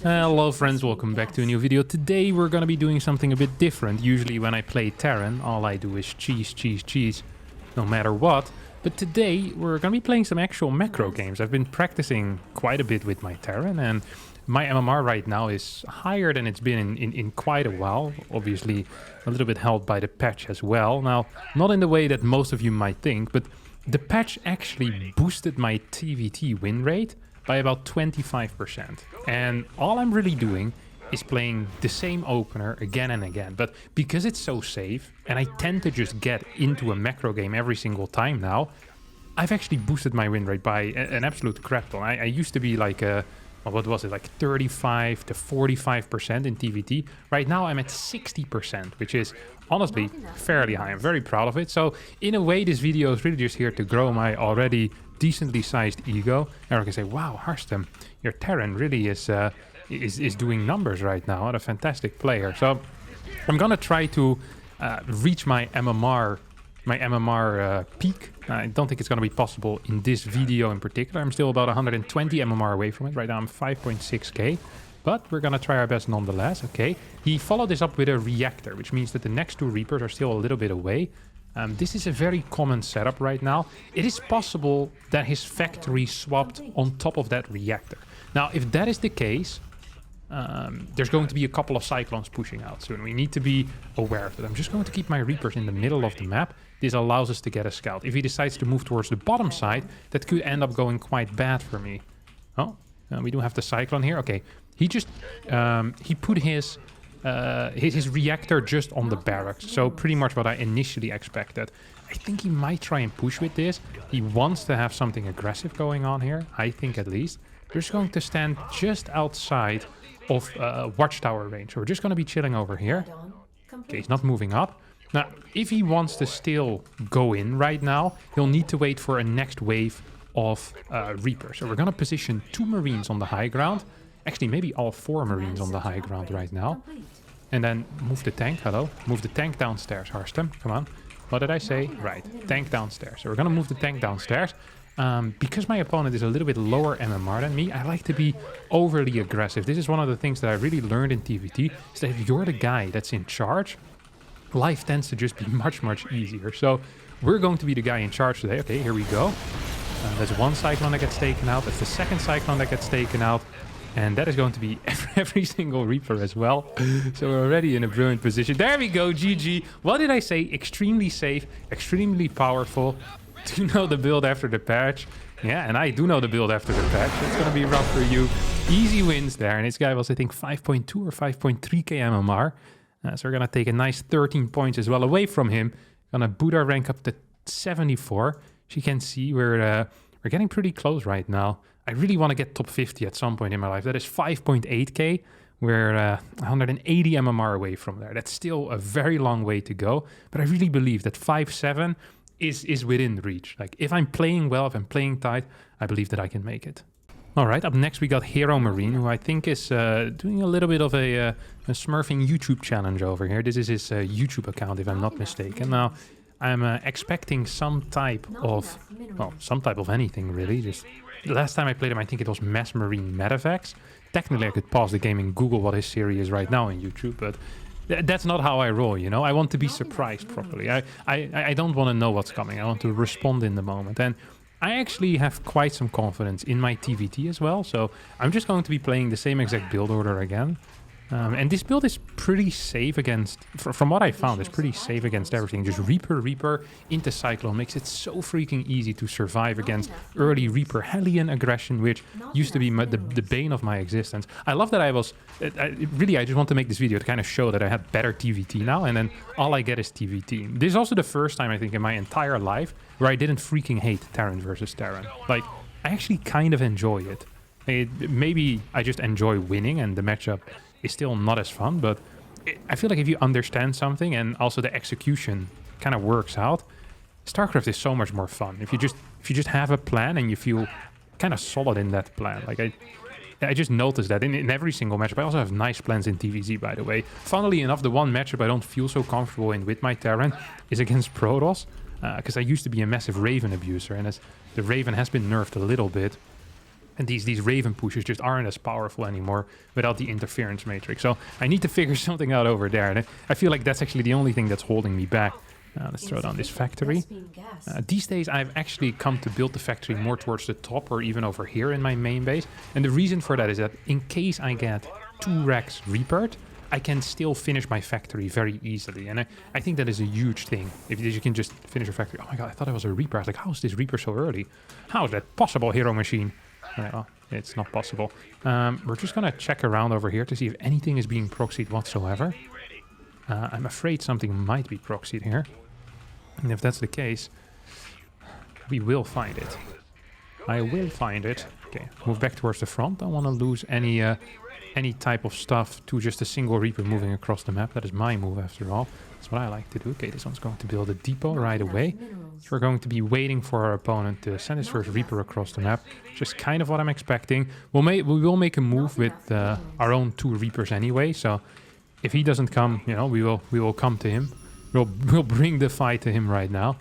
Hello friends, welcome back to a new video. Today we're gonna be doing something a bit different. Usually when I play Terran, all I do is cheese, no matter what. But today we're gonna be playing some actual macro games. I've been practicing quite a bit with my Terran, and my MMR right now is higher than it's been in quite a while. Obviously a little bit helped by the patch as well. Now, not in the way that most of you might think, but the patch actually boosted my TVT win rate by about 25%. And all I'm really doing is playing the same opener again and again. But because it's so safe, and I tend to just get into a macro game every single time now, I've actually boosted my win rate by an absolute crap ton. I used to be like what was it, like 35 to 45% in TVT. Right now I'm at 60%, which is honestly fairly high. I'm very proud of it. So in a way, this video is really just here to grow my already decently sized ego. And I can say, wow, Harstem, your Terran really is doing numbers right now. What a fantastic player. So I'm gonna try to reach my MMR peak. I don't think it's going to be possible in this video in particular. I'm still about 120 MMR away from it. Right now I'm 5.6k, but we're going to try our best nonetheless. Okay, he followed this up with a reactor, which means that the next two Reapers are still a little bit away. This is a very common setup right now. It is possible that his factory swapped on top of that reactor. Now, if that is the case, there's going to be a couple of Cyclones pushing out soon. We need to be aware of that. I'm just going to keep my Reapers in the middle of the map. This allows us to get a scout. If he decides to move towards the bottom side, that could end up going quite bad for me. Oh, we do have the Cyclone here. Okay, he just he put his reactor just on the barracks. So pretty much what I initially expected. I think he might try and push with this. He wants to have something aggressive going on here, I think at least. We're just going to stand just outside of watchtower range. So we're just going to be chilling over here. Okay, he's not moving up. Now, if he wants to still go in right now, he'll need to wait for a next wave of Reapers. So we're going to position 2 Marines on the high ground. Actually, maybe all 4 Marines on the high ground right now. And then move the tank. Hello. Move the tank downstairs, Harstem. Come on. What did I say? Right. Tank downstairs. So we're going to move the tank downstairs. Because my opponent is a little bit lower MMR than me, I like to be overly aggressive. This is one of the things that I really learned in TVT, is that if you're the guy that's in charge, life tends to just be much easier. So we're going to be the guy in charge today. Okay, here we go. That's one Cyclone that gets taken out. That's the second Cyclone that gets taken out. And that is going to be every single Reaper as well. So we're already in a brilliant position. There we go, GG. What did I say? Extremely safe, extremely powerful. Do you know the build after the patch? Yeah, and I do know the build after the patch. It's going to be rough for you. Easy wins there. And this guy was, I think, 5.2 or 5.3k MMR. So we're going to take a nice 13 points as well away from him. Going to boot our rank up to 74. As you can see, we're getting pretty close right now. I really want to get top 50 at some point in my life. That is 5.8k. We're 180 MMR away from there. That's still a very long way to go. But I really believe that 5.7 is within reach. Like, if I'm playing well, if I'm playing tight, I believe that I can make it. All right, up next we got Hero Marine, who I think is doing a little bit of a smurfing YouTube challenge over here. This is his YouTube account, if I'm not mistaken. Now, I'm expecting some type of, well, some type of anything, really. Just the last time I played him, I think it was Mass Marine Medevacs. Technically, I could pause the game and Google what his series is right now on YouTube, but that's not how I roll, you know? I want to be surprised properly. I don't want to know what's coming. I want to respond in the moment. And I actually have quite some confidence in my TVT as well, so I'm just going to be playing the same exact build order again. And this build is pretty safe against, from what I found, it's pretty safe against everything. Just Reaper into Cyclone makes it so freaking easy to survive against early Reaper Hellion aggression, which used to be the bane of my existence. I love that I just want to make this video to kind of show that I have better TVT now, and then all I get is TVT. This is also the first time, I think, in my entire life where I didn't freaking hate Terran versus Terran. Like, I actually kind of enjoy it. Maybe I just enjoy winning and the matchup is still not as fun, but I feel like if you understand something and also the execution kind of works out, StarCraft is so much more fun. If you just have a plan and you feel kind of solid in that plan. Like I just noticed that in every single matchup. I also have nice plans in TVZ, by the way. Funnily enough, the one matchup I don't feel so comfortable in with my Terran is against Protoss, because I used to be a massive Raven abuser, and as the Raven has been nerfed a little bit, And these Raven pushes just aren't as powerful anymore without the interference matrix. So I need to figure something out over there. And I feel like that's actually the only thing that's holding me back. Let's throw down this factory. These days I've actually come to build the factory more towards the top or even over here in my main base. And the reason for that is that in case I get 2 racks Reapered, I can still finish my factory very easily. And I think that is a huge thing. If you can just finish your factory. Oh my god, I thought it was a Reaper. I was like, how is this Reaper so early? How is that possible, Hero Machine? Well, it's not possible. We're just going to check around over here to see if anything is being proxied whatsoever. I'm afraid something might be proxied here. And if that's the case, we will find it. I will find it. Okay, move back towards the front. Don't want to lose any type of stuff to just a single Reaper moving across the map. That is my move after all. That's what I like to do. Okay, this one's going to build a depot right away. We're going to be waiting for our opponent to send his first Reaper across the map. Just kind of what I'm expecting. We will make a move with our own 2 Reapers anyway. So if he doesn't come, you know, we will come to him. We'll bring the fight to him right now.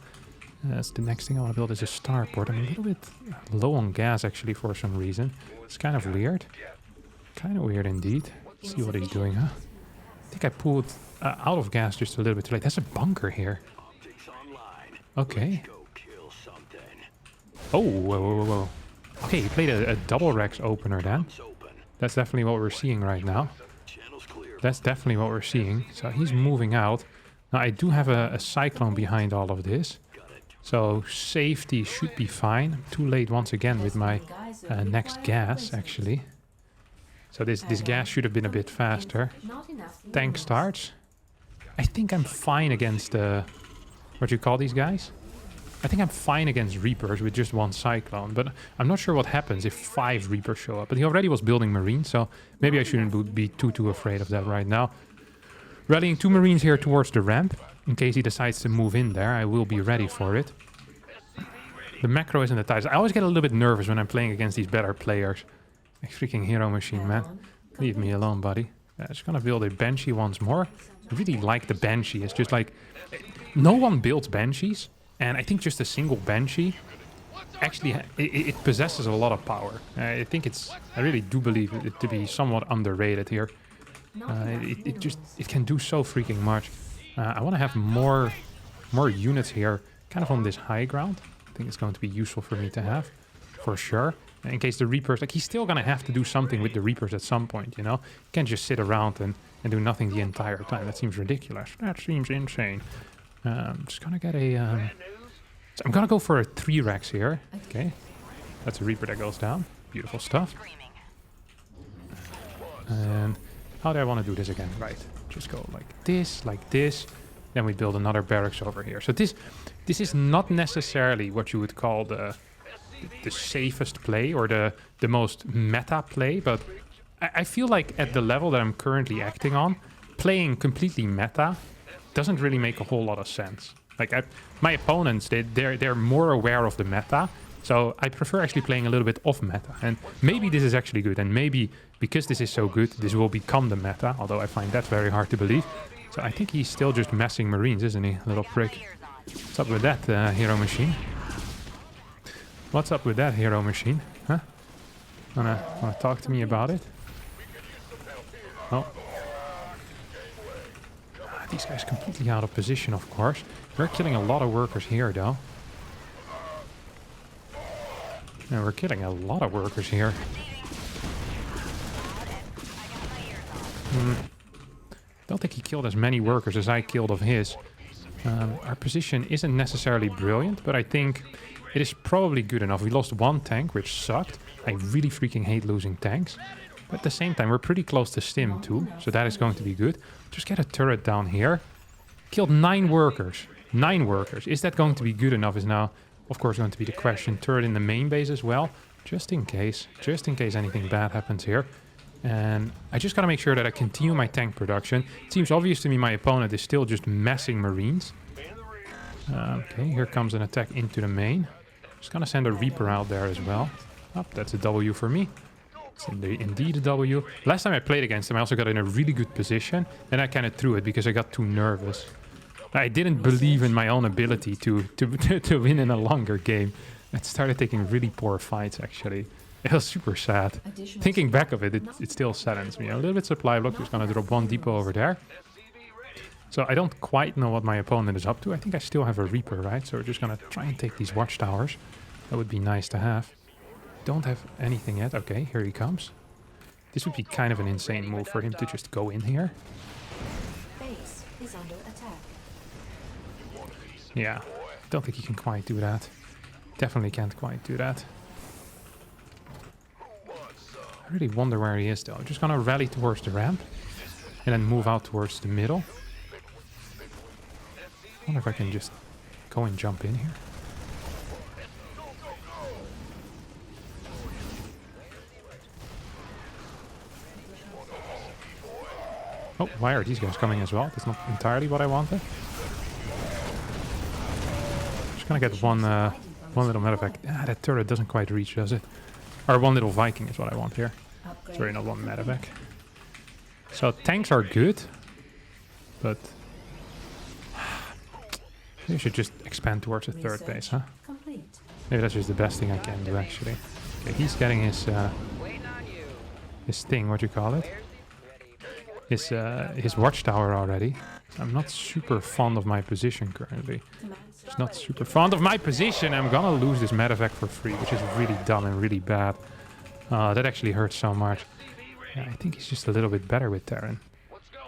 That's the next thing I want to build is a starport. I'm a little bit low on gas actually for some reason. It's kind of weird. Kind of weird indeed. Let's see what he's doing, huh? I think I pulled out of gas just a little bit too late. There's a bunker here. Okay. Oh, whoa. Okay, he played a double Rex opener then. That's definitely what we're seeing right now. That's definitely what we're seeing. So he's moving out. Now I do have a Cyclone behind all of this. So safety should be fine. I'm too late once again with my next gas actually. So this gas should have been a bit faster. Tank starts. I think I'm fine against what you call these guys? I think I'm fine against Reapers with just 1 Cyclone, but I'm not sure what happens if 5 Reapers show up. But he already was building Marines, so maybe I shouldn't be too afraid of that right now. Rallying 2 Marines here towards the ramp. In case he decides to move in there, I will be ready for it. The macro isn't the tightest. I always get a little bit nervous when I'm playing against these better players. Like freaking Hero Machine, man. Leave me alone, buddy. I'm just gonna build a Banshee once more. I really like the Banshee. It's just like... No one builds Banshees. And I think just a single Banshee... Actually, it possesses a lot of power. I really do believe it to be somewhat underrated here. It can do so freaking much. I want to have more units here, kind of on this high ground. I think it's going to be useful for me to have, for sure. In case the Reapers, like he's still gonna have to do something with the Reapers at some point, you know? You can't just sit around and do nothing the entire time. That seems ridiculous. That seems insane. I'm just gonna get a... So I'm gonna go for a 3 racks here. Okay. That's a Reaper that goes down. Beautiful stuff. And how do I want to do this again? Right. Just go like this. Then we build another barracks over here. So this is not necessarily what you would call the safest play or the most meta play, but I feel like at the level that I'm currently acting on, playing completely meta doesn't really make a whole lot of sense. Like my opponents, they're more aware of the meta, so I prefer actually playing a little bit off meta. And maybe this is actually good, and maybe because this is so good, this will become the meta, although I find that very hard to believe. So I think he's still just messing Marines, isn't he, little prick? What's up with that, Hero Machine? What's up with that, Hero Machine? Huh? Wanna talk to me about it? Oh. These guys completely out of position, of course. We're killing a lot of workers here, though. Yeah, we're killing a lot of workers here. Don't think he killed as many workers as I killed of his. Our position isn't necessarily brilliant, but I think it is probably good enough. We lost 1 tank, which sucked. I really freaking hate losing tanks. But at the same time, we're pretty close to stim too, so that is going to be good. Just get a turret down here. Killed 9 workers. 9 workers. Is that going to be good enough is now, of course, going to be the question. Turret in the main base as well, just in case anything bad happens here. And I just gotta make sure that I continue my tank production. It seems obvious to me my opponent is still just messing Marines. Okay, here comes an attack into the main. Just gonna send a Reaper out there as well. Oh, that's a W for me. It's indeed a W. Last time I played against him, I also got in a really good position. And I kind of threw it because I got too nervous. I didn't believe in my own ability to win in a longer game. I started taking really poor fights, actually. It was super sad. Thinking back of it, it still saddens me. A little bit supply block, just gonna drop one depot over there. So I don't quite know what my opponent is up to. I think I still have a Reaper, right? So we're just gonna try and take these watchtowers. That would be nice to have. Don't have anything yet. Okay, here he comes. This would be kind of an insane move for him to just go in here. Base is under attack. Yeah, don't think he can quite do that. Definitely can't quite do that. I really wonder where he is though. Just gonna rally towards the ramp and then move out towards the middle. I wonder if I can just go and jump in here. Oh, why are these guys coming as well? That's not entirely what I wanted. Just gonna get one little medevac. Ah, that turret doesn't quite reach, does it? Or one little Viking is what I want here. Sorry, not one medevac. So tanks are good, but maybe I should just expand towards a third base, huh? Maybe that's just the best thing I can do, actually. Okay, he's getting his thing, what do you call it? His watchtower already. I'm not super fond of my position currently. Just not super fond of my position. I'm gonna lose this medevac for free, which is really dumb and really bad. That actually hurts so much. Yeah, I think he's just a little bit better with Terran.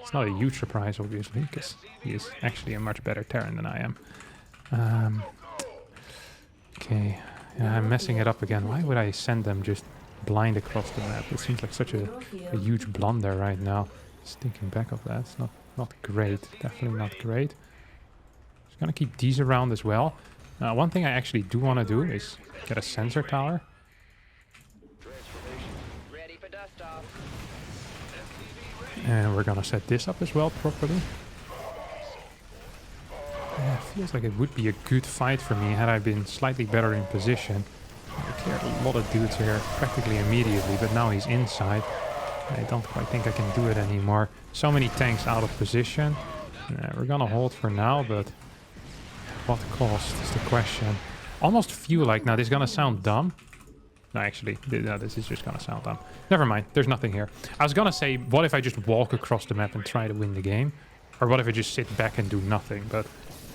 It's not a huge surprise, obviously, because he is actually a much better Terran than I am. Okay, yeah, I'm messing it up again. Why would I send them just blind across the map? It seems like such a huge blunder right now. Just thinking back of that, it's not great. Definitely not great. Just gonna keep these around as well. One thing I actually do want to do is get a sensor tower. And we're gonna set this up as well properly. Yeah, feels like it would be a good fight for me had I been slightly better in position. I cleared a lot of dudes here practically immediately, but now he's inside. I don't quite think I can do it anymore. So many tanks out of position. We're gonna hold for now, but what cost is the question. Almost feel like, now this is gonna sound dumb. No, actually, no, this is just gonna sound dumb. Never mind, there's nothing here. I was gonna say, what if I just walk across the map and try to win the game? Or what if I just sit back and do nothing? But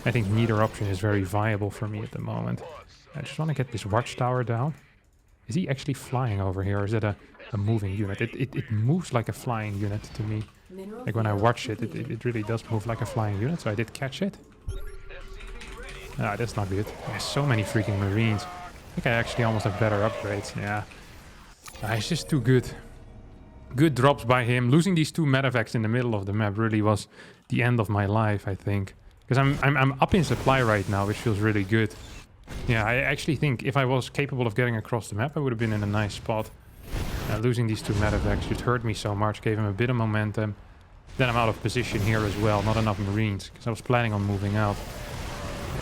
I think neither option is very viable for me at the moment. I just want to get this watchtower down. Is he actually flying over here, or is it a moving unit? It moves like a flying unit to me. Like when I watch it, it really does move like a flying unit, so I did catch it. Ah, that's not good. There's so many freaking Marines. I think I actually almost have better upgrades, yeah. It's just too good. Good drops by him. Losing these two medevacs in the middle of the map really was the end of my life, I think. Because I'm up in supply right now, which feels really good. Yeah, I actually think if I was capable of getting across the map, I would have been in a nice spot. Losing these two medevacs just hurt me so much, gave him a bit of momentum. Then I'm out of position here as well, not enough Marines, because I was planning on moving out.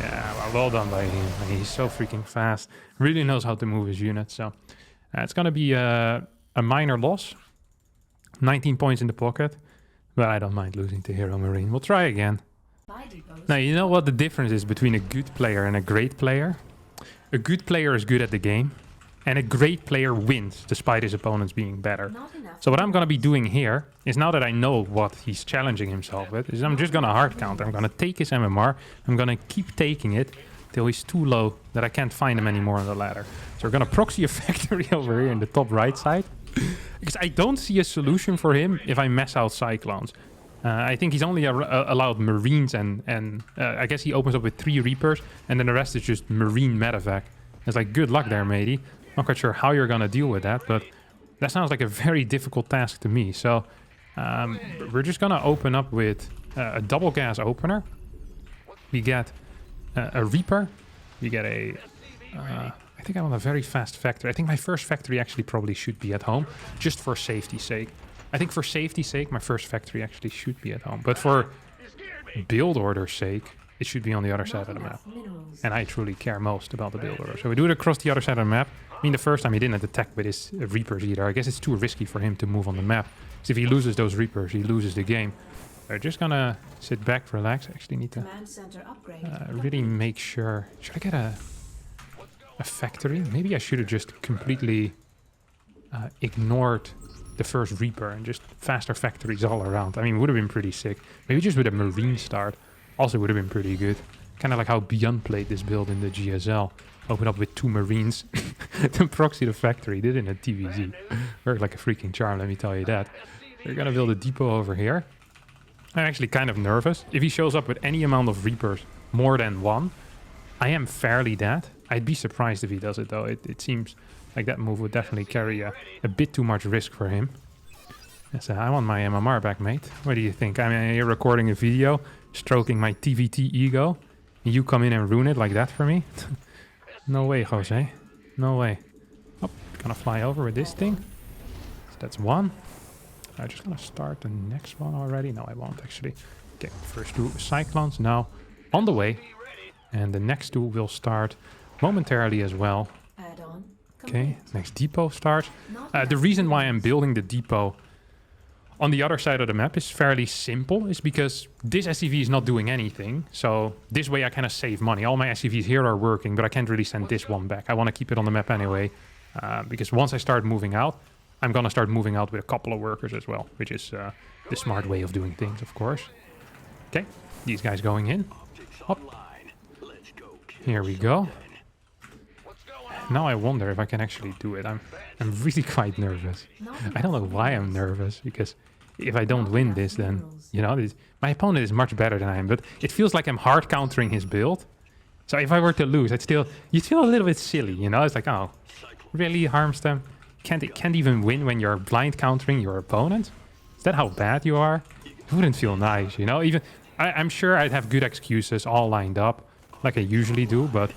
Yeah, well done by him. I mean, he's so freaking fast. Really knows how to move his units, so... it's gonna be a minor loss. 19 points in the pocket. But I don't mind losing to Hero Marine. We'll try again. Now, you know what the difference is between a good player and a great player? A good player is good at the game. And a great player wins, despite his opponents being better. So what I'm going to be doing here is, now that I know what he's challenging himself with, is I'm just going to hard counter. I'm going to take his MMR. I'm going to keep taking it till he's too low that I can't find him anymore on the ladder. So we're going to proxy a factory over here in the top right side. Because I don't see a solution for him if I mess out Cyclones. I think he's only allowed Marines and I guess he opens up with 3 Reapers, and then the rest is just Marine medevac. It's like, good luck there, matey. Not quite sure how you're going to deal with that, but that sounds like a very difficult task to me. So we're just going to open up with a double gas opener. We get a Reaper. We get a... I think I want a very fast factory. I think my first factory actually probably should be at home, just for safety's sake. I think for safety's sake, my first factory actually should be at home. But for build order's sake, it should be on the other side of the map. And I truly care most about the build order. So we do it across the other side of the map. I mean, the first time he didn't attack with his Reapers either. I guess it's too risky for him to move on the map. Because if he loses those Reapers, he loses the game. We're just gonna sit back, relax. I actually need to really make sure... Should I get a factory? Maybe I should have just completely ignored the first Reaper and just faster factories all around. I mean, would have been pretty sick. Maybe just with a Marine start also would have been pretty good. Kind of like how Beyond played this build in the GSL. Open up with 2 Marines to proxy the factory. Did it in a TVZ. Worked like a freaking charm, let me tell you that. We're gonna build a depot over here. I'm actually kind of nervous. If he shows up with any amount of Reapers, more than 1, I am fairly dead. I'd be surprised if he does it though. It seems like that move would definitely carry a bit too much risk for him. Yes, I want my MMR back, mate. What do you think? I mean, you're recording a video, stroking my TVT ego. And you come in and ruin it like that for me? No way, Jose. No way. Oh, gonna fly over with this thing. So that's 1. I'm just gonna start the next one already. No, I won't actually. Okay, first 2 Cyclones now on the way. And the next 2 will start momentarily as well. Add-on Okay, complete. next depot starts. Not The reason why I'm building the depot on the other side of the map is fairly simple. Is because this SCV is not doing anything. So this way I kind of save money. All my SCVs here are working, but I can't really send this one back. I want to keep it on the map anyway. Because once I start moving out, I'm going to start moving out with a couple of workers as well. Which is the smart way of doing things, of course. Okay, these guys going in. Up. Here we go. Now I wonder if I can actually do it. I'm really quite nervous. I don't know why I'm nervous, because if I don't win this, then, you know, my opponent is much better than I am, but it feels like I'm hard countering his build. So if I were to lose, you'd feel a little bit silly, you know? It's like, oh, really, Harstem? Can't even win when you're blind countering your opponent? Is that how bad you are? It wouldn't feel nice, you know? Even I'm sure I'd have good excuses all lined up, like I usually do, but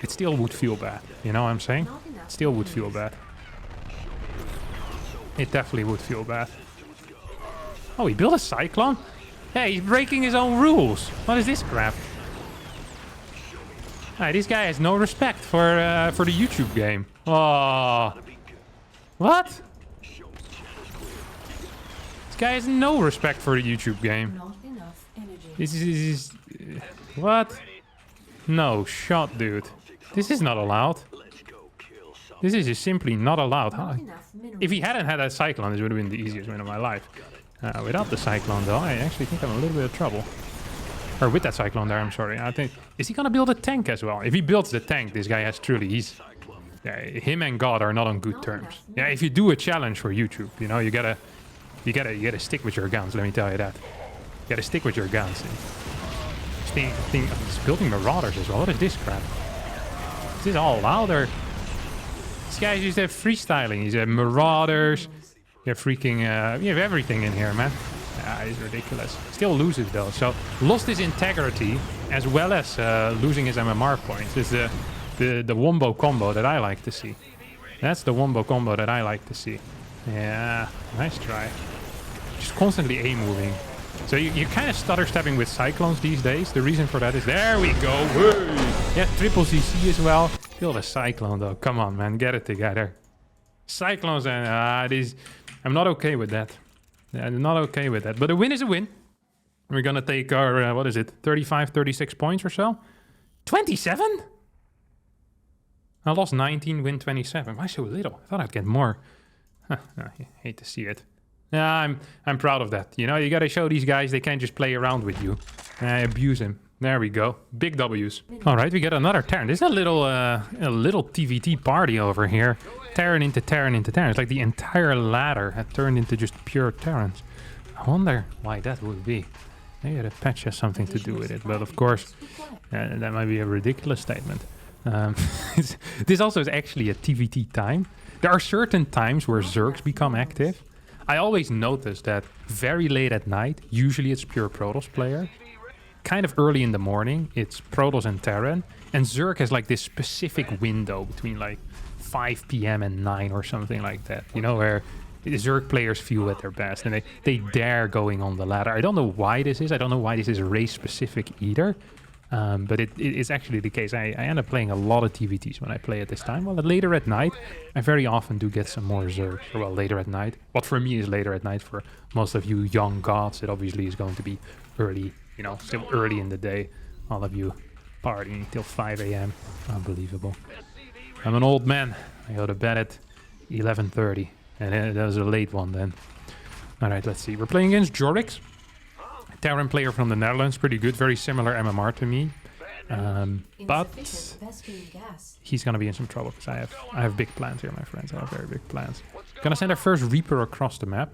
it still would feel bad. You know what I'm saying? It still would feel bad. It definitely would feel bad. Oh, he built a Cyclone? Hey, he's breaking his own rules. What is this crap? This guy has no respect for the YouTube game. Oh. What? This guy has no respect for the YouTube game. Not enough energy. This is what? No shot, dude. This is not allowed. This is just simply not allowed. Not enough minerals. If he hadn't had that Cyclone, this would have been the easiest win of my life. Without the Cyclone, though, I actually think I'm in a little bit of trouble. Or with that Cyclone there, I'm sorry. I think, is he gonna build a tank as well? If he builds the tank, this guy has truly, him and God are not on good terms. Yeah, if you do a challenge for YouTube, you know, you gotta stick with your guns. Let me tell you that. You gotta stick with your guns. He's building Marauders as well. What is this crap? Is this all allowed, or these guys just have freestyling? He's have Marauders. You have freaking you have everything in here, man. It's ridiculous. Still loses though, so lost his integrity as well as losing his MMR points. Is the wombo combo that I like to see. That's the wombo combo that I like to see. Yeah, nice try. Just constantly A moving. So you kind of stutter stepping with Cyclones these days. The reason for that is, there we go. Hey! Yeah, triple CC as well. Build a Cyclone though. Come on, man, get it together. Cyclones and I'm not okay with that. I'm not okay with that. But a win is a win. We're gonna take our what is it? 35, 36 points or so. 27? I lost 19, win 27. Why so little? I thought I'd get more. Huh, I hate to see it. Yeah, I'm proud of that. You know, you gotta show these guys they can't just play around with you. Abuse him. There we go. Big W's. All right, we get another Terran. There's a little TVT party over here. Terran into Terran into Terran. It's like the entire ladder had turned into just pure Terrans. I wonder why that would be. Maybe the patch has something to do with it. But of course, that might be a ridiculous statement. This also is actually a TVT time. There are certain times where Zergs become active. I always notice that very late at night, usually it's pure Protoss player. Kind of early in the morning, it's Protoss and Terran. And Zerg has like this specific window between like 5 p.m. and 9 or something like that. You know, where Zerg players feel at their best and they dare going on the ladder. I don't know why this is. I don't know why this is race specific either. But it is actually the case. I end up playing a lot of TVTs when I play at this time. Well, later at night, I very often do get some more Zergs. Or, well, later at night. What for me is later at night. For most of you young gods, it obviously is going to be early, you know, still early in the day. All of you partying till 5 a.m. Unbelievable. I'm an old man. I go to bed at 11:30. And that was a late one then. Alright, let's see. We're playing against Jorix. Terran player from the Netherlands. Pretty good. Very similar MMR to me. But he's gonna be in some trouble because I have big plans here, my friends. I have very big plans. Gonna send our first Reaper across the map.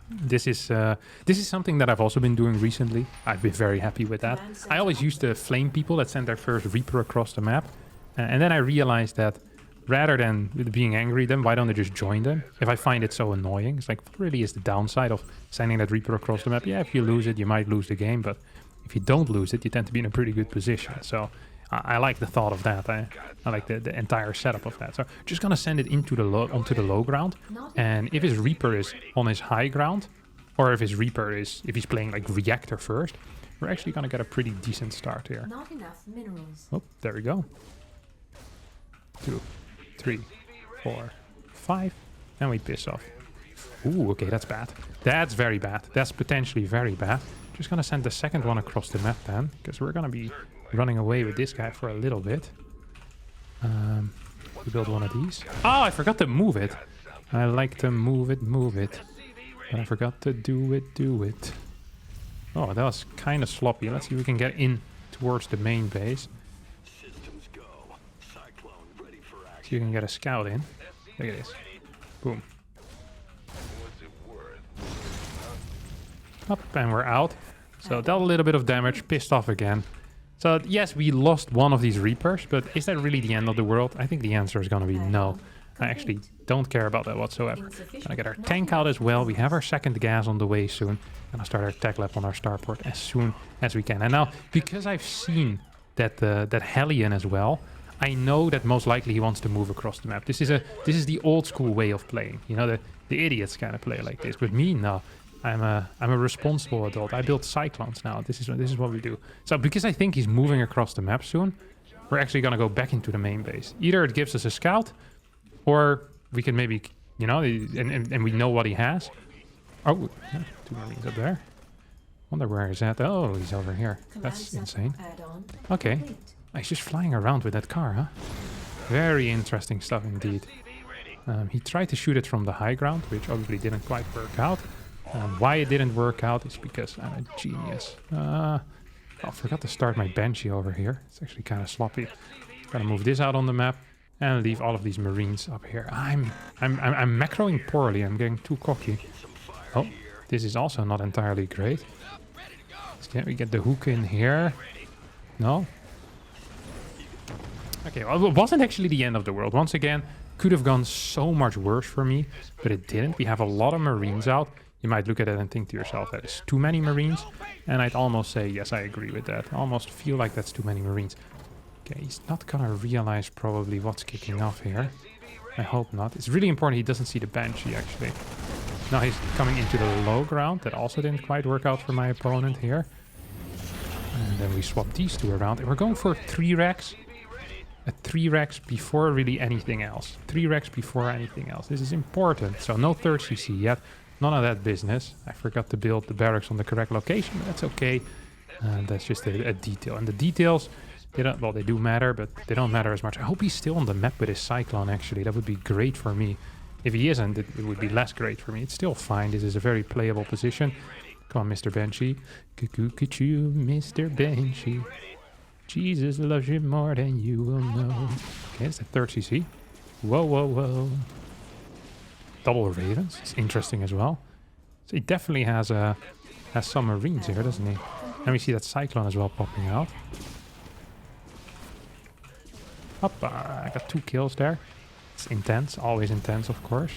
This is something that I've also been doing recently. I've been very happy with that. I always used to flame people that send their first Reaper across the map. And then I realized that rather than being angry then, why don't I just join them? If I find it so annoying. It's like, what really is the downside of sending that Reaper across the map? Yeah, if you lose it, you might lose the game. But if you don't lose it, you tend to be in a pretty good position. So I like the thought of that. I like the entire setup of that. So just gonna send it into onto the low ground. And if his Reaper is on his high ground, or if his Reaper is, if he's playing like Reactor first, we're actually gonna get a pretty decent start here. Not enough minerals. Oh, there we go. 2, 3, 4, 5, and we piss off. Ooh, okay, that's bad. That's very bad. That's potentially very bad. Just gonna send the second one across the map then, because we're gonna be running away with this guy for a little bit. We build one of these. Oh, I forgot to move it. I like to move it. But I forgot to do it. Oh, that was kind of sloppy. Let's see if we can get in towards the main base. So you can get a scout in. Look at this. Boom. Up, and we're out. So dealt a little bit of damage, pissed off again. So yes, we lost one of these Reapers, but is that really the end of the world? I think the answer is going to be no. I actually don't care about that whatsoever. Gonna get our tank out as well. We have our second gas on the way soon. Gonna start our tech lab on our starport as soon as we can. And now, because I've seen that that Hellion as well, I know that most likely he wants to move across the map. This is the old school way of playing. You know, the idiots kind of play like this. But me, no. I'm a responsible adult. I build cyclones now. This is what we do. So because I think he's moving across the map soon, we're actually gonna go back into the main base. Either it gives us a scout, or we can maybe, you know, and we know what he has. Oh, yeah, 2 marines up there. Wonder where he's at. Oh, he's over here. That's insane. Okay. He's just flying around with that car, huh? Very interesting stuff indeed. He tried to shoot it from the high ground, which obviously didn't quite work out. Why it didn't work out is because I'm a genius. I forgot to start my Banshee over here. It's actually kind of sloppy. Gotta move this out on the map and leave all of these marines up here. I'm macroing poorly. I'm getting too cocky. Oh, this is also not entirely great. Can we get the hook in here? No? Okay, well, it wasn't actually the end of the world. Once again, could have gone so much worse for me, but it didn't. We have a lot of marines out. You might look at it and think to yourself, that is too many marines. And I'd almost say, yes, I agree with that. I almost feel like that's too many marines. Okay, he's not gonna realize probably what's kicking off here. I hope not. It's really important he doesn't see the Banshee, actually. Now he's coming into the low ground. That also didn't quite work out for my opponent here. And then we swap these two around. And we're going for 3 racks. A 3 racks before really anything else. 3 racks before anything else. This is important. So no 3rd CC yet. None of that business. I forgot to build the barracks on the correct location, but that's okay. That's just a detail. And the details, well, they do matter, but they don't matter as much. I hope he's still on the map with his Cyclone, actually. That would be great for me. If he isn't, it would be less great for me. It's still fine. This is a very playable position. Come on, Mr. Banshee. Cuckoo, Mr. Banshee. Jesus loves you more than you will know. Okay, it's a 3rd CC. Whoa, whoa, whoa. Double Ravens. It's interesting as well. So he definitely has some marines here, doesn't he? And we see that Cyclone as well popping out. Hoppa, I got 2 kills there. It's intense, always intense, of course.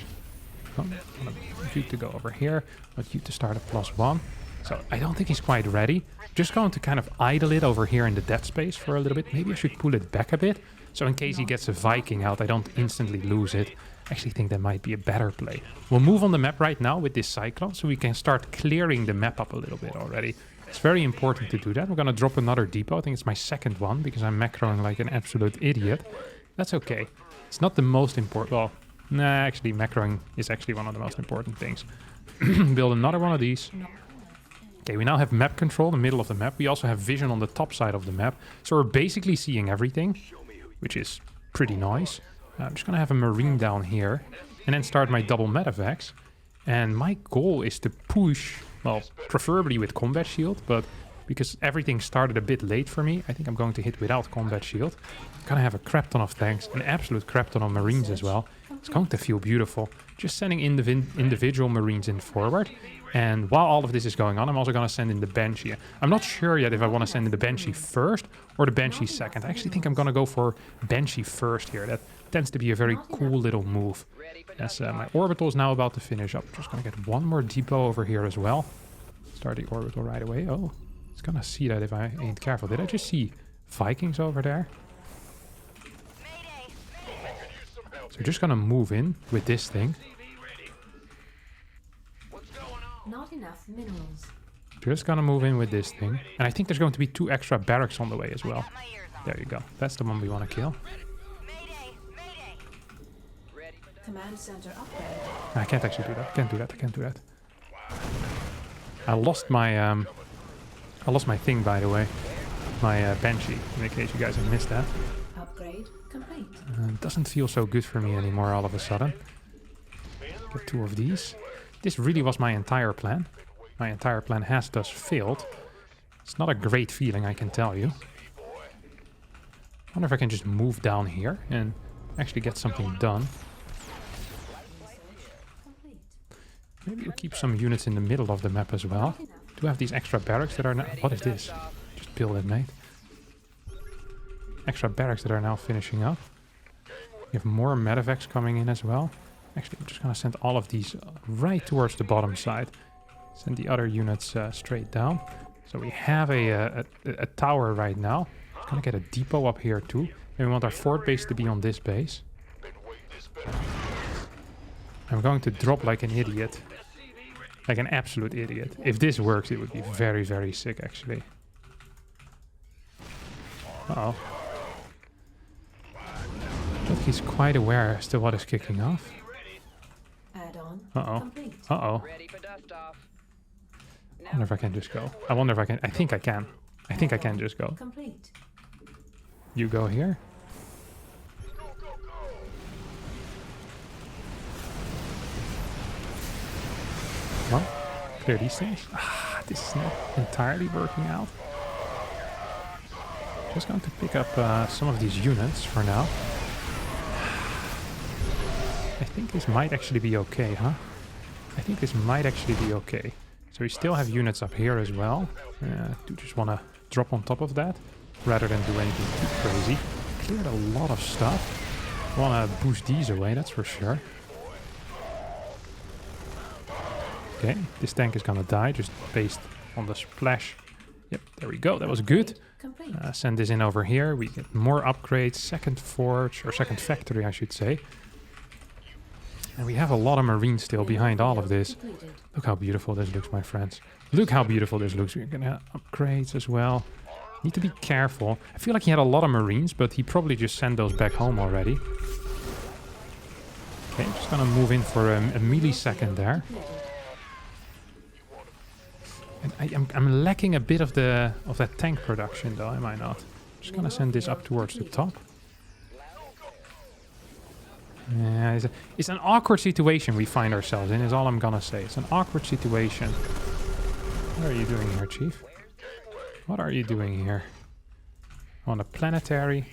Oh, I want you to go over here. I want you to start at +1. So I don't think he's quite ready. Just going to kind of idle it over here in the dead space for a little bit. Maybe I should pull it back a bit. So in case he gets a Viking out, I don't instantly lose it. I actually think that might be a better play. We'll move on the map right now with this Cyclone, so we can start clearing the map up a little bit already. It's very important to do that. We're going to drop another depot. I think it's my 2nd one, because I'm macroing like an absolute idiot. That's okay. It's not the most important. Well, nah, actually macroing is actually one of the most important things. Build another one of these. Okay, we now have map control in the middle of the map. We also have vision on the top side of the map. So we're basically seeing everything, which is pretty nice. I'm just gonna have a Marine down here and then start my double medevacs. And my goal is to push, well, preferably with combat shield, but because everything started a bit late for me, I think I'm going to hit without combat shield. I'm gonna have a crap ton of tanks, an absolute crap ton of Marines as well. It's going to feel beautiful. Just sending individual Marines in forward. And while all of this is going on, I'm also gonna send in the Banshee. I'm not sure yet if I want to send in the Banshee first or the Banshee second. I actually think I'm gonna go for Banshee first here. That tends to be a very cool little move. As my orbital is now about to finish up. Just gonna get one more depot over here as well. Start the orbital right away. Oh, it's gonna see that if I ain't careful. Did I just see Vikings over there? So we're just gonna move in with this thing. Not enough minerals. Just gonna move in with this thing. And I think there's going to be 2 extra barracks on the way as well. There you go. That's the one we want to kill. Command center upgrade. I can't actually do that. Can't do that. I can't do that. I lost my thing, by the way. My Banshee, in case you guys have missed that. Upgrade complete. It doesn't feel so good for me anymore all of a sudden. Get 2 of these. This really was my entire plan. My entire plan has thus failed. It's not a great feeling, I can tell you. I wonder if I can just move down here and actually get something done. Complete. Maybe we'll keep some units in the middle of the map as well. Do I have these extra barracks that are now... What is this? Just build it, mate. Extra barracks that are now finishing up. We have more medevacs coming in as well. Actually, I'm just going to send all of these right towards the bottom side. Send the other units straight down. So we have a tower right now. Just going to get a depot up here too. And we want our fort base to be on this base. I'm going to drop like an idiot. Like an absolute idiot. If this works, it would be very, very sick, actually. Uh-oh. I think he's quite aware as to what is kicking off. Add-on complete. Uh-oh. I wonder if I can just go. I wonder if I can. I think I can. I think I can just go. Complete. You go here. Well, clear these things. This is not entirely working out. Just going to pick up some of these units for now. I think this might actually be okay, huh? I think this might actually be okay. So we still have units up here as well. Do just want to drop on top of that rather than do anything too crazy. Cleared a lot of stuff. Want to boost these away, that's for sure. Okay, this tank is gonna die just based on the splash. Yep, there we go. That was good. Send this in over here. We get more upgrades. Second forge, or second factory, I should say. And we have a lot of marines still behind all of this. Look how beautiful this looks, my friends. Look how beautiful this looks. We're gonna have upgrades as well. Need to be careful. I feel like he had a lot of marines, but he probably just sent those back home already. Okay, just gonna move in for a millisecond there. And I'm lacking a bit of that tank production, though, am I not? Just gonna send this up towards the top. Yeah, it's an awkward situation we find ourselves in, is all I'm gonna say. It's an awkward situation. What are you doing here, Chief? What are you doing here? On a planetary?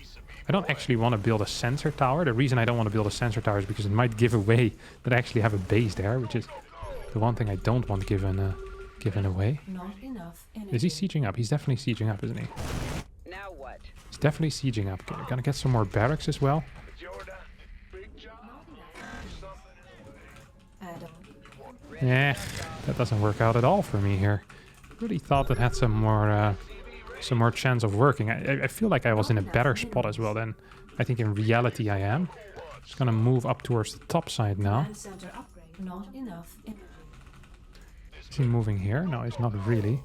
I don't actually want to build a sensor tower. The reason I don't want to build a sensor tower is because it might give away that I actually have a base there, which is the one thing I don't want given away. Not enough energy. Is he sieging up? He's definitely sieging up, isn't he? Now what? He's definitely sieging up. Okay, we're gonna get some more barracks as well. Yeah, that doesn't work out at all for me here. Really thought that had some more chance of working. I feel like I was in a better spot as well than I think in reality I am. Just gonna move up towards the top side now. Not enough energy. Is he moving here? No, he's not really.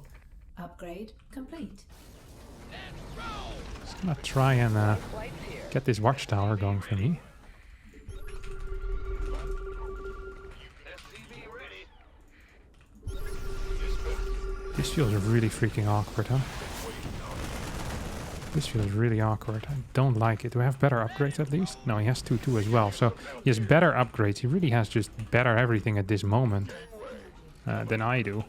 Upgrade complete. Just gonna try and get this watchtower going for me. This feels really freaking awkward, huh? This feels really awkward. I don't like it. Do I have better upgrades at least? No, he has 2-2 as well. So he has better upgrades. He really has just better everything at this moment than I do.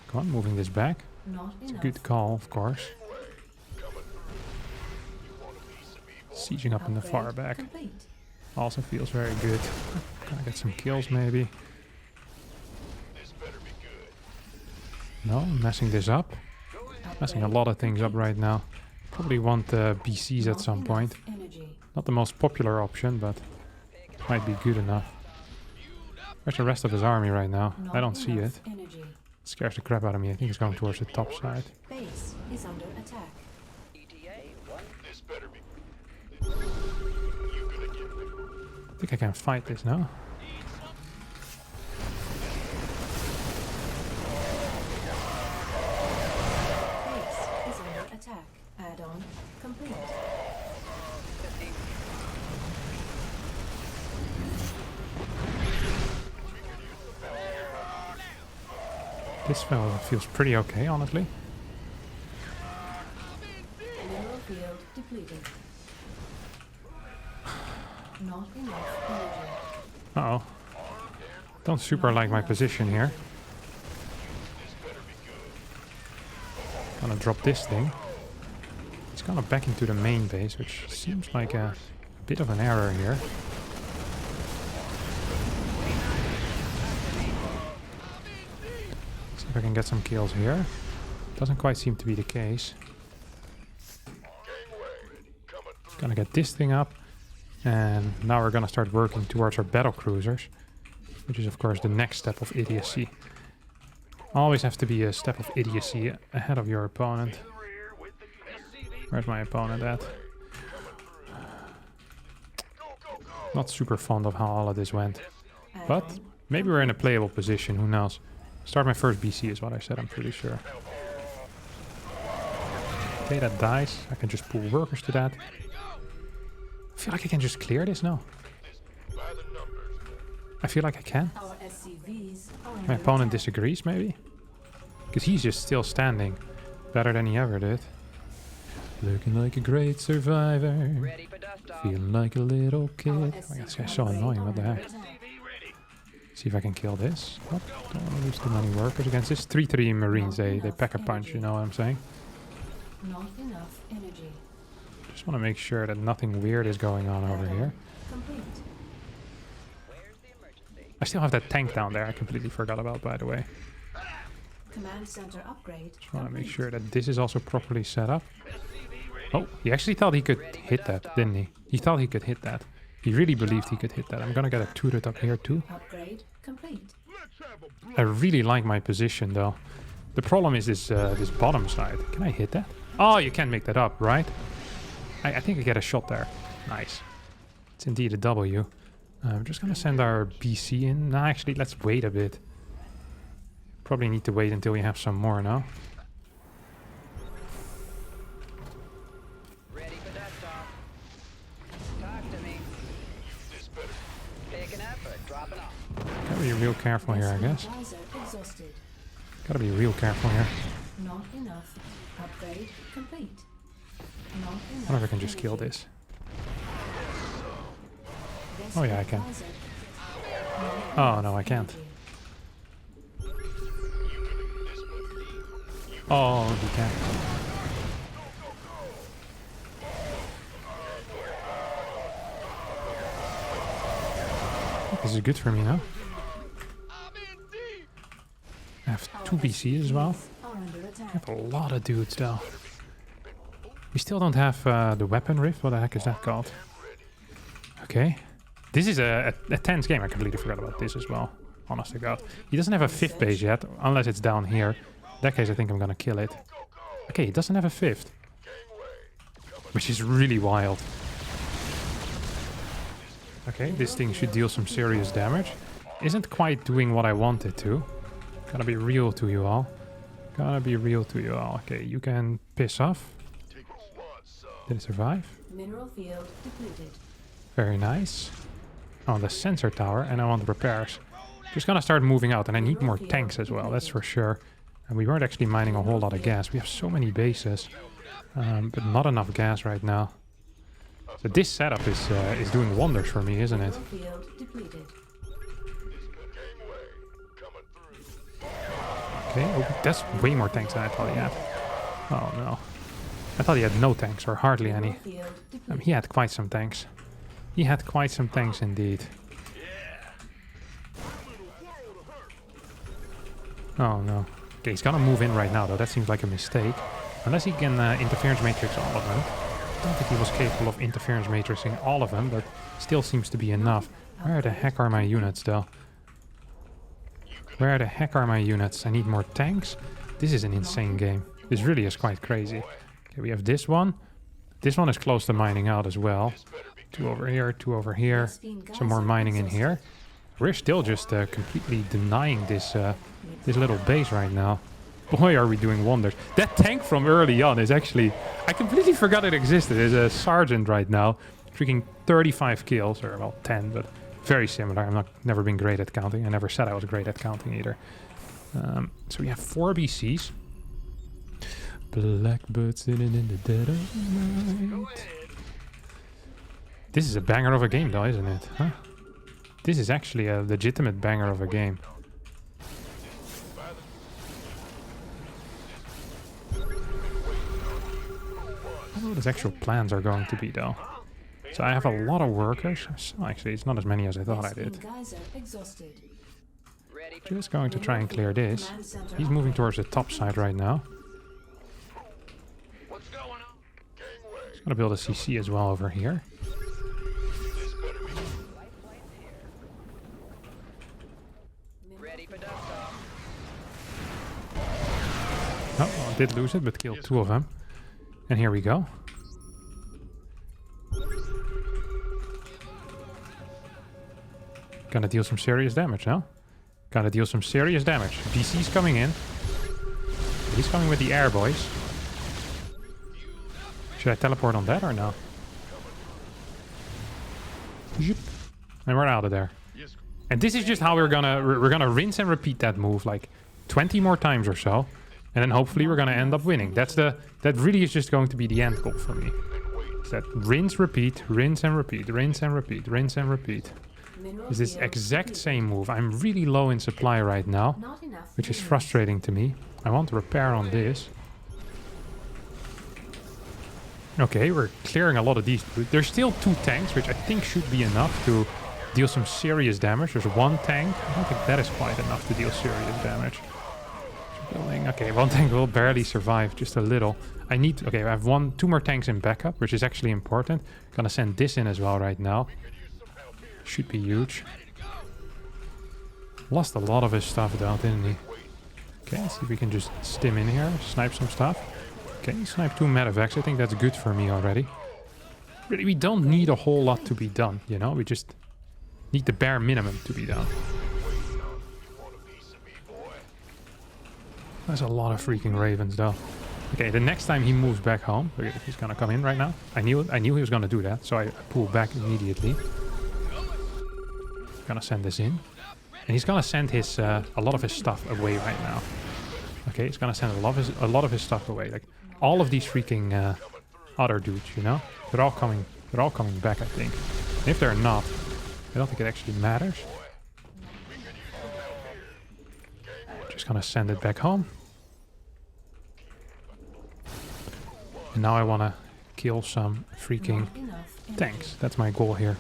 Come on, moving this back. It's a good call, of course. Sieging up in the far back. Also feels very good. Gonna get some kills maybe. No, I'm messing this up. Messing a lot of things up right now. Probably want BCs at some point. Not the most popular option, but might be good enough. Where's the rest of his army right now? I don't see it. It scares the crap out of me. I think it's going towards the top side. Base is under attack. I think I can fight this now. Attack. Add-on complete. This fellow feels pretty okay, honestly. Mineral field depleted. Not enough energy. Uh-oh. Don't super like my position here. Gonna drop this thing. It's gonna back into the main base, which seems like a bit of an error here. See if I can get some kills here. Doesn't quite seem to be the case. Gonna get this thing up. And now we're gonna start working towards our battle cruisers. Which is of course the next step of idiocy. Always have to be a step of idiocy ahead of your opponent. Where's my opponent at? Not super fond of how all of this went. But maybe we're in a playable position, who knows. Start my first BC is what I said, I'm pretty sure. Okay, that dies. I can just pull workers to that. I feel like I can just clear this now. I feel like I can. My opponent disagrees, maybe? Because he's just still standing. Better than he ever did. Looking like a great survivor. Feeling like a little kid. Oh my god, this guy's so annoying, what the heck. See if I can kill this. Oh, don't want to lose too many workers against this. 3-3 Marines, they pack a punch, you know what I'm saying? Not enough energy. Just want to make sure that nothing weird is going on over here. Complete. I still have that tank down there I completely forgot about, by the way. Command center upgrade. Just want to make sure that this is also properly set up. Oh, he actually thought he could hit that, didn't he? He thought he could hit that. He really believed he could hit that. I'm gonna get a turret up here too. Upgrade complete. I really like my position though. The problem is this this bottom side. Can I hit that? Oh, you can't make that up, right? I think I get a shot there. Nice. It's indeed a W. I'm just gonna send our BC in. Nah, actually, let's wait a bit. Probably need to wait until we have some more now. Ready for that talk. Talk to me. Picking up or dropping off. Gotta be real careful here, I guess. Exhausted. Gotta be real careful here. Not enough. Upgrade complete. Not I enough. wonder if I can just kill this. Oh yeah, I can. Oh no, I can't. Oh, he can't. This is good for me now. I have 2 BC as well. I have a lot of dudes though. We still don't have the weapon rift. What the heck is that called? Okay. This is a tense game. I completely forgot about this as well. Honest to God. He doesn't have a 5th base yet, unless it's down here. In that case, I think I'm gonna kill it. Okay, he doesn't have a 5th. Which is really wild. Okay, this thing should deal some serious damage. Isn't quite doing what I wanted to. Gotta be real to you all. Gotta be real to you all. Okay, you can piss off. Did it survive? Mineral field depleted. Very nice. Oh, the sensor tower, and I want repairs. Just gonna start moving out, and I need more tanks as well, that's for sure. And we weren't actually mining a whole lot of gas. We have so many bases, but not enough gas right now. So this setup is doing wonders for me, isn't it? Mineral field depleted. Okay, oh, that's way more tanks than I thought he had. Oh no. I thought he had no tanks, or hardly any. Mineral field depleted. He had quite some tanks. He had quite some tanks indeed. Oh no. Okay, he's gonna move in right now though. That seems like a mistake. Unless he can interference matrix all of them. I don't think he was capable of interference matrixing all of them, but still seems to be enough. Where the heck are my units though? Where the heck are my units? I need more tanks. This is an insane game. This really is quite crazy. Okay, we have this one. This one is close to mining out as well. 2 over here, 2 over here. Some more mining in here. We're still just completely denying this this little base right now. Boy, are we doing wonders. That tank from early on is actually... I completely forgot it existed. It's a sergeant right now. Freaking 35 kills, or well, 10, but very similar. I'm never been great at counting. I never said I was great at counting either. So we have 4 BCs. Blackbird sitting in the dead of night. This is a banger of a game though, isn't it? Huh? This is actually a legitimate banger of a game. I don't know what his actual plans are going to be though. So I have a lot of workers. So actually, it's not as many as I thought I did. Just going to try and clear this. He's moving towards the top side right now. He's gonna build a CC as well over here. Oh, I did lose it, but killed 2 of them. And here we go. Gonna deal some serious damage now. Gonna deal some serious damage. BC's coming in. He's coming with the air, boys. Should I teleport on that or no? Zoop. And we're out of there. And this is just how we're gonna rinse and repeat that move like 20 more times or so. And then hopefully we're gonna end up winning. That really is just going to be the end goal for me. It's that rinse, repeat, rinse and repeat, rinse and repeat, rinse and repeat. It's this exact same move. I'm really low in supply right now, which is frustrating to me. I want to repair on this. Okay, we're clearing a lot of these. There's still 2 tanks, which I think should be enough to deal some serious damage. There's 1 tank. I don't think that is quite enough to deal serious damage. Building. Okay, 1 tank will barely survive, just a little. I need... Okay, I have 2 more tanks in backup, which is actually important. Gonna send this in as well right now. Should be huge. Lost a lot of his stuff though, didn't he? Okay, let's see if we can just stim in here, snipe some stuff. Okay, snipe 2 medevacs. I think that's good for me already. Really, we don't need a whole lot to be done, you know? We just need the bare minimum to be done. There's a lot of freaking ravens though. Okay, the next time he moves back home, okay, he's gonna come in right now. I knew he was gonna do that, so I pulled back immediately. Gonna send this in, and he's gonna send his a lot of his stuff away right now. Okay, he's gonna send a lot of his stuff away. Like all of these freaking other dudes, you know, they're all coming back. I think. And if they're not, I don't think it actually matters. Just gonna send it back home. And now I wanna kill some freaking tanks. That's my goal here.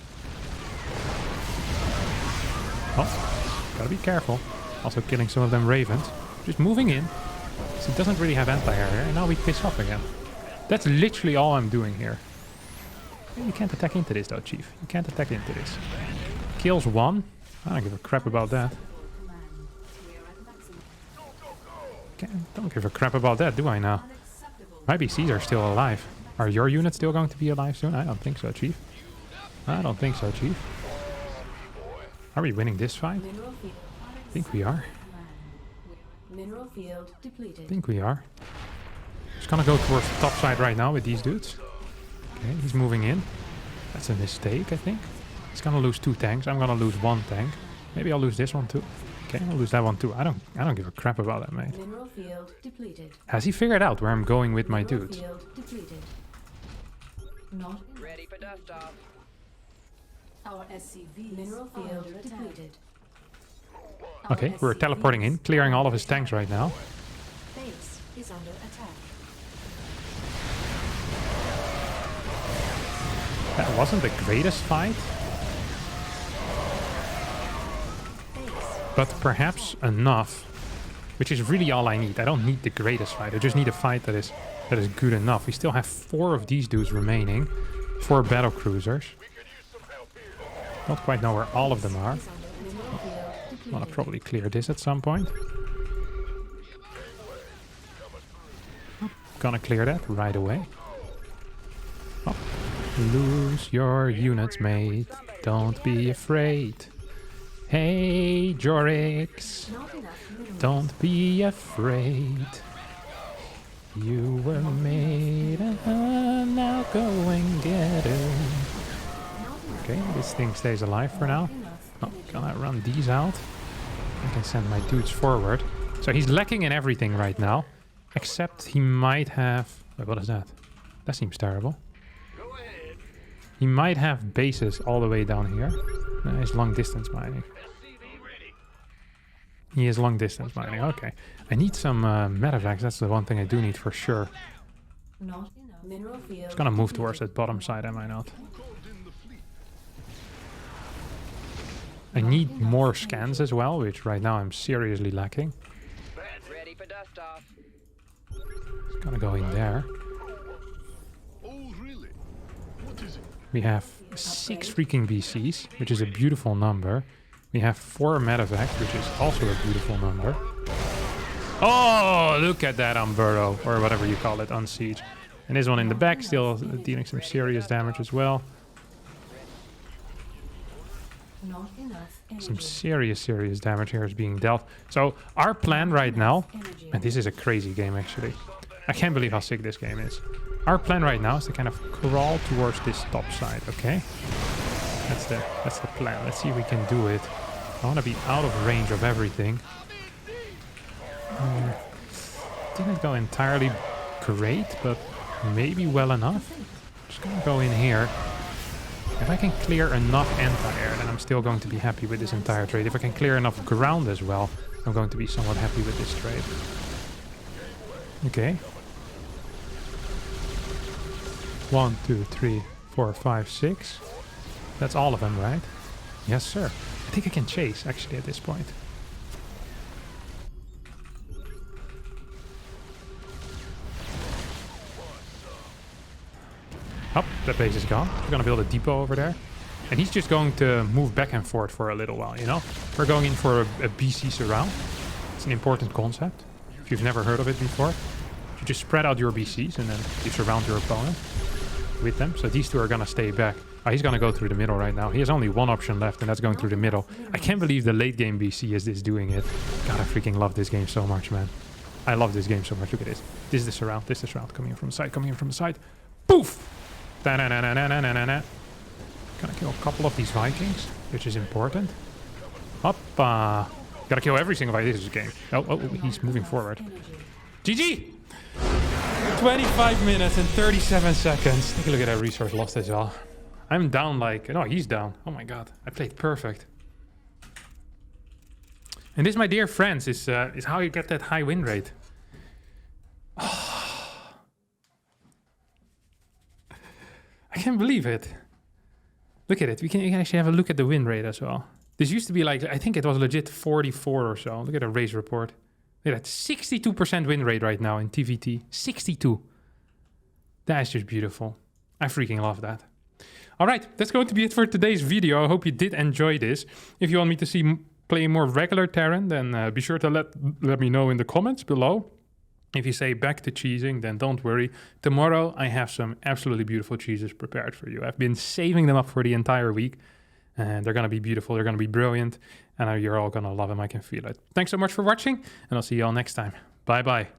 Oh, gotta be careful. Also killing some of them ravens. Just moving in. So he doesn't really have anti-air here. And now we piss off again. That's literally all I'm doing here. You can't attack into this though, Chief. You can't attack into this. Kills 1. I don't give a crap about that. Don't give a crap about that, do I now? My BCs are still alive. Are your units still going to be alive soon? I don't think so, Chief. I don't think so, Chief. Are we winning this fight? I think we are. Mineral field depleted. I think we are. Just gonna go towards the top side right now with these dudes. Okay, he's moving in. That's a mistake, I think. He's gonna lose 2 tanks. I'm gonna lose 1 tank. Maybe I'll lose this one too. Okay, I'll lose that one too. I don't give a crap about that, mate. Mineral field depleted. Has he figured out where I'm going with my Mineral dudes? field depleted. Not Ready for dust off. our SCV. Mineral field depleted. Okay, we're teleporting in, clearing all of his tanks right now. Base is under attack. That wasn't the greatest fight, but perhaps enough, which is really all I need. I don't need the greatest fight. I just need a fight that is good enough. We still have 4 of these dudes remaining, 4 battle cruisers. Don't quite know where all of them are. I'll probably clear this at some point. Gonna clear that right away. Oh. Lose your units, mate. Don't be afraid. Hey, Jorix. Don't be afraid. You were made. Now go and get it. Okay, this thing stays alive for now. Oh, gonna run these out. I can send my dudes forward. So he's lacking in everything right now. Except he might have... Wait, what is that? That seems terrible. He might have bases all the way down here. No, he's long distance mining. He is long distance mining, okay. I need some medevacs, that's the one thing I do need for sure. Not enough. Mineral field. It's gonna move towards that bottom side, am I not? I need more scans as well, which right now I'm seriously lacking. Ready for dust off. It's gonna go in there. We have 6 freaking BCs, which is a beautiful number. We have 4 medevacs, which is also a beautiful number. Oh, look at that Umberto, or whatever you call it, on siege. And this one in the back, still dealing some serious damage as well. Not enough energy. Some serious damage here is being dealt. So our plan right now, and this is a crazy game actually. I can't believe how sick this game is. Our plan right now is to kind of crawl towards this top side, okay? That's the plan. Let's see if we can do it. I want to be out of range of everything. Didn't go entirely great, but maybe well enough. Just gonna go in here. If I can clear enough anti-air, then I'm still going to be happy with this entire trade. If I can clear enough ground as well, I'm going to be somewhat happy with this trade. Okay. 1, 2, 3, 4, 5, 6. That's all of them, right? Yes, sir. I think I can chase, actually, at this point. Oh, that base is gone. We're gonna build a depot over there. And he's just going to move back and forth for a little while, you know? We're going in for a BC surround. It's an important concept. If you've never heard of it before, you just spread out your BCs and then you surround your opponent with them. So these 2 are gonna stay back. Oh, he's gonna go through the middle right now. He has only one option left, and that's going through the middle. I can't believe the late game BC is this doing it. God, I freaking love this game so much, man. I love this game so much. Look at this. This is the surround. This is the surround. Coming in from the side. Coming in from the side. Poof! Da-na-na-na-na-na-na-na. Gonna kill a couple of these Vikings, which is important. Hoppa! Gotta kill every single Viking in this game. Oh, he's moving forward. GG! 25 minutes and 37 seconds. Take a look at that resource lost as well. I'm down like... No, he's down. Oh my god. I played perfect. And this, my dear friends, is how you get that high win rate. I can't believe it. Look at it. We can actually have a look at the win rate as well. This used to be like... I think it was legit 44 or so. Look at the race report. Look at that. 62% win rate right now in TVT. 62. That is just beautiful. I freaking love that. All right, that's going to be it for today's video. I hope you did enjoy this. If you want me to see play more regular Terran, then be sure to let me know in the comments below. If you say back to cheesing, then don't worry. Tomorrow, I have some absolutely beautiful cheeses prepared for you. I've been saving them up for the entire week. And they're going to be beautiful. They're going to be brilliant. And you're all going to love them. I can feel it. Thanks so much for watching. And I'll see you all next time. Bye-bye.